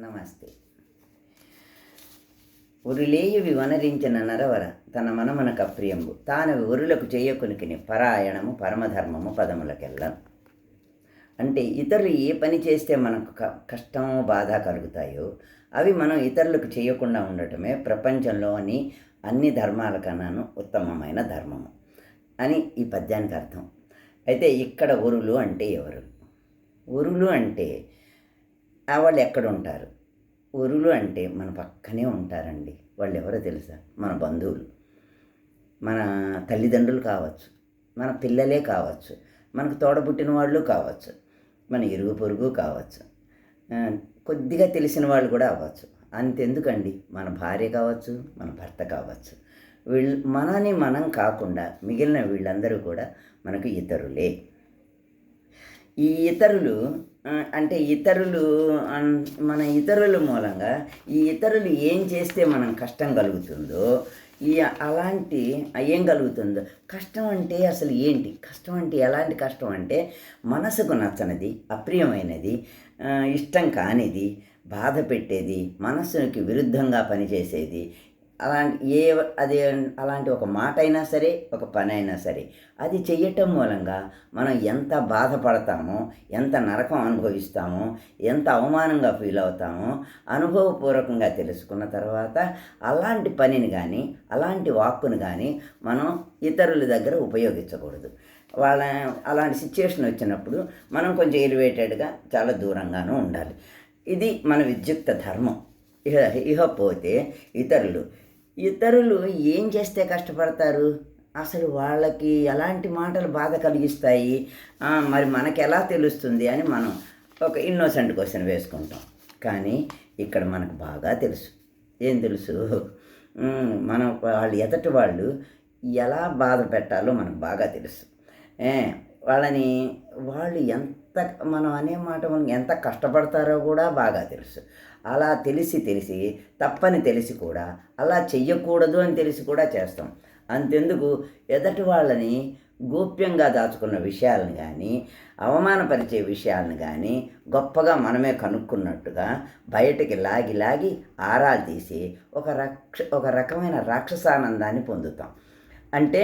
నమస్తే. ఉరులేయు వనరించిన నరవర తన మనమనక ప్రియంబు తాను ఉరులకు చేయకొనికిని పరాయణము పరమధర్మము పదములకెళ్ళను. అంటే ఇతరులు ఏ పని చేస్తే మనకు కష్టమో బాధ కలుగుతాయో అవి మనం ఇతరులకు చేయకుండా ఉండటమే ప్రపంచంలోని అన్ని ధర్మాల కన్నాను ఉత్తమమైన ధర్మము అని ఈ పద్యానికి అర్థం. అయితే ఇక్కడ ఉరులు అంటే ఎవరు? ఉరులు అంటే వాళ్ళు ఎక్కడ ఉంటారు? ఉరులు అంటే మన పక్కనే ఉంటారండి. వాళ్ళు ఎవరో తెలుసా? మన బంధువులు, మన తల్లిదండ్రులు కావచ్చు, మన పిల్లలే కావచ్చు, మనకు తోడబుట్టిన వాళ్ళు కావచ్చు, మన ఇరుగు పొరుగు కావచ్చు, కొద్దిగా తెలిసిన వాళ్ళు కూడా అవ్వచ్చు. అంతెందుకండి, మన భార్య కావచ్చు, మన భర్త కావచ్చు. మనని మనం కాకుండా మిగిలిన వీళ్ళందరూ కూడా మనకు ఇతరులే. ఈ ఇతరులు అంటే మన ఇతరుల మూలంగా ఈ ఇతరులు ఏం చేస్తే మనం కష్టం కలుగుతుందో ఏం కలుగుతుందో కష్టం అంటే అసలు ఏంటి? కష్టం అంటే ఎలాంటి కష్టం అంటే మనసుకు నచ్చనిది, అప్రియమైనది, ఇష్టం కానిది, బాధ పెట్టేది, మనస్సుకి విరుద్ధంగా పనిచేసేది, అలాంటి ఒక మాట అయినా సరే, ఒక పని అయినా సరే అది చెయ్యటం మూలంగా మనం ఎంత బాధపడతామో, ఎంత నరకం అనుభవిస్తామో, ఎంత అవమానంగా ఫీల్ అవుతామో అనుభవపూర్వకంగా తెలుసుకున్న తర్వాత అలాంటి పనిని కానీ అలాంటి వాక్కును కానీ మనం ఇతరుల దగ్గర ఉపయోగించకూడదు. అలాంటి సిచ్యువేషన్ వచ్చినప్పుడు మనం కొంచెం ఎలివేటెడ్గా చాలా దూరంగానూ ఉండాలి. ఇది మన విద్యుక్త ధర్మం. ఇకపోతే ఇతరులు ఏం చేస్తే కష్టపడతారు? అసలు వాళ్ళకి ఎలాంటి మాటలు బాధ కలిగిస్తాయి, మరి మనకు ఎలా తెలుస్తుంది అని మనం ఒక ఇన్నోసెంట్ క్వశ్చన్ వేసుకుంటాం. కానీ ఇక్కడ మనకు బాగా తెలుసు. ఏం తెలుసు? ఎదటి వాళ్ళు ఎలా బాధ పెట్టాలో మనకు బాగా తెలుసు. వాళ్ళు మనం అనే మాట మనం ఎంత కష్టపడతారో కూడా బాగా తెలుసు. అలా తెలిసి తప్పని తెలిసి కూడా అలా చెయ్యకూడదు అని తెలిసి కూడా చేస్తాం. అంతెందుకు, ఎదటి వాళ్ళని గోప్యంగా దాచుకున్న విషయాలను కానీ అవమానపరిచే విషయాలను కానీ గొప్పగా మనమే కనుక్కున్నట్టుగా బయటికి లాగి ఆరాలు తీసి ఒక రకమైన రాక్షసానందాన్ని పొందుతాం. అంటే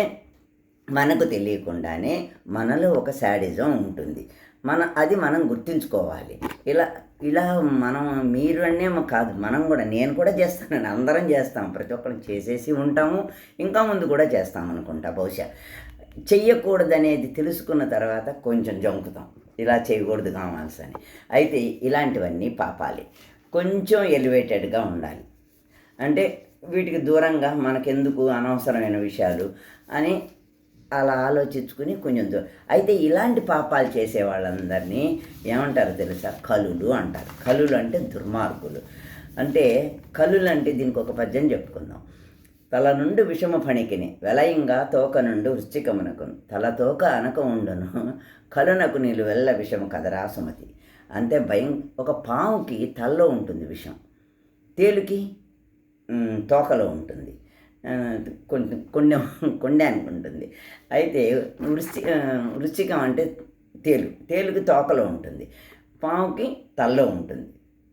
మనకు తెలియకుండానే మనలో ఒక శాడిజం ఉంటుంది. అది మనం గుర్తుంచుకోవాలి. ఇలా మనం మీరు అనేమో కాదు, నేను కూడా చేస్తాను, అందరం చేస్తాం, ప్రతి ఒక్కరు చేసేసి ఉంటాము, ఇంకా ముందు కూడా చేస్తాం అనుకుంటా. బహుశా చెయ్యకూడదనేది తెలుసుకున్న తర్వాత కొంచెం జంకుతాం, ఇలా చేయకూడదు కావాల్సని. అయితే ఇలాంటివన్నీ పాపాలి. కొంచెం ఎలివేటెడ్గా ఉండాలి. అంటే వీటికి దూరంగా మనకెందుకు అనవసరమైన విషయాలు అని అలా ఆలోచించుకుని కొంచెం అయితే ఇలాంటి పాపాలు చేసే వాళ్ళందరినీ ఏమంటారు తెలుసా? కలులు అంటారు. కలులు అంటే దుర్మార్గులు. అంటే కలులు అంటే దీనికి ఒక పద్యం చెప్పుకుందాం. తల నుండి విషమ ఫణికిని వెలయంగా తోక నుండి వృశ్చికమునకును తల తోక అనక ఉండును కలునకు నీళ్ళు వెళ్ళ విషము కదరా సుమతి. అంటే ఒక పాముకి తలలో ఉంటుంది విషం, తేలుకి తోకలో ఉంటుంది, కొండానికి ఉంటుంది. అయితే వృశ్చికం అంటే తేలుకి తోకలో ఉంటుంది, పాముకి తల్లో ఉంటుంది.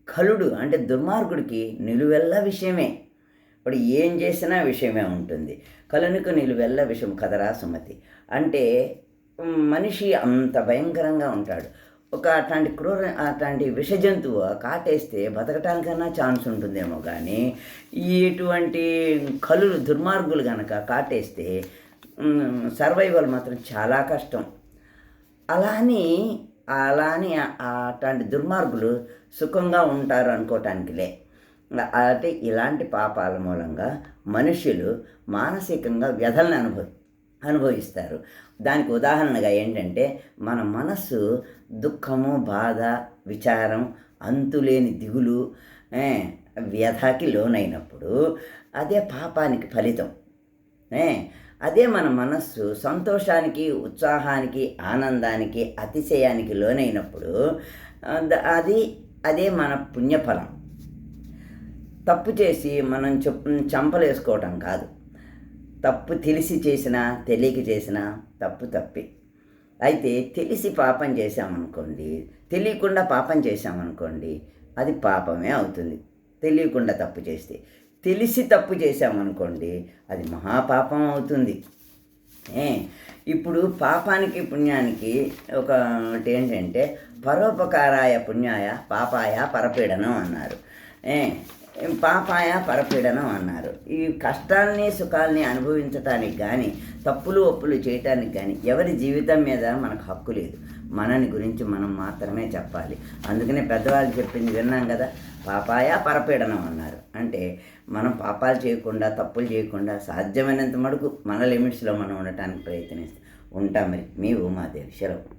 కలుడు అంటే దుర్మార్గుడికి నిలువెల్ల విషయమే, వాడు ఏం చేసినా విషయమే ఉంటుంది. కలునికి నిలువెల్ల విషయం కదరా సుమతి. అంటే మనిషి అంత భయంకరంగా ఉంటాడు. అట్లాంటి విష జంతువు కాటేస్తే బతకటానికన్నా ఛాన్స్ ఉంటుందేమో, కానీ ఇటువంటి కలులు దుర్మార్గులు కనుక కాటేస్తే సర్వైవల్ మాత్రం చాలా కష్టం. అలాని అట్లాంటి దుర్మార్గులు సుఖంగా ఉంటారు అనుకోవటానికిలే. అంటే ఇలాంటి పాపాల మూలంగా మనుషులు మానసికంగా వ్యధలను అనుభవిస్తారు. దానికి ఉదాహరణగా ఏంటంటే మన మనస్సు దుఃఖము, బాధ, విచారం, అంతులేని దిగులు, వ్యధకి లోనైనప్పుడు అదే పాపానికి ఫలితం. అదే మన మనస్సు సంతోషానికి, ఉత్సాహానికి, ఆనందానికి, అతిశయానికి లోనైనప్పుడు అదే మన పుణ్యఫలం. తప్పు చేసి మనం చంపలేసుకోవటం కాదు. తప్పు తెలిసి చేసినా తెలియక చేసినా తప్పే. అయితే తెలిసి పాపం చేశామనుకోండి, తెలియకుండా పాపం చేశామనుకోండి, అది పాపమే అవుతుంది. తెలియకుండా తప్పు చేస్తే. తెలిసి తప్పు చేశామనుకోండి అది మహాపాపం అవుతుంది. ఏ ఇప్పుడు పాపానికి పుణ్యానికి ఒకటేంటంటే పరోపకారాయ పుణ్యాయ పాపాయ పరపీడనం అన్నారు. ఏ పాపాయ పరపీడనం అన్నారు. ఈ కష్టాల్ని సుఖాల్ని అనుభవించటానికి కానీ తప్పులు ఒప్పులు చేయటానికి కానీ ఎవరి జీవితం మీద మనకు హక్కు లేదు. మనని గురించి మనం మాత్రమే చెప్పాలి. అందుకనే పెద్దవాళ్ళు చెప్పింది విన్నాం కదా, పాపాయ పరపీడనం అన్నారు. అంటే మనం పాపాలు చేయకుండా తప్పులు చేయకుండా సాధ్యమైనంత మటుకు మన లిమిట్స్లో మనం ఉండటానికి ప్రయత్నిస్తాం. ఉంటాం. మరి మీ ఉమాదేవి. సెలవు.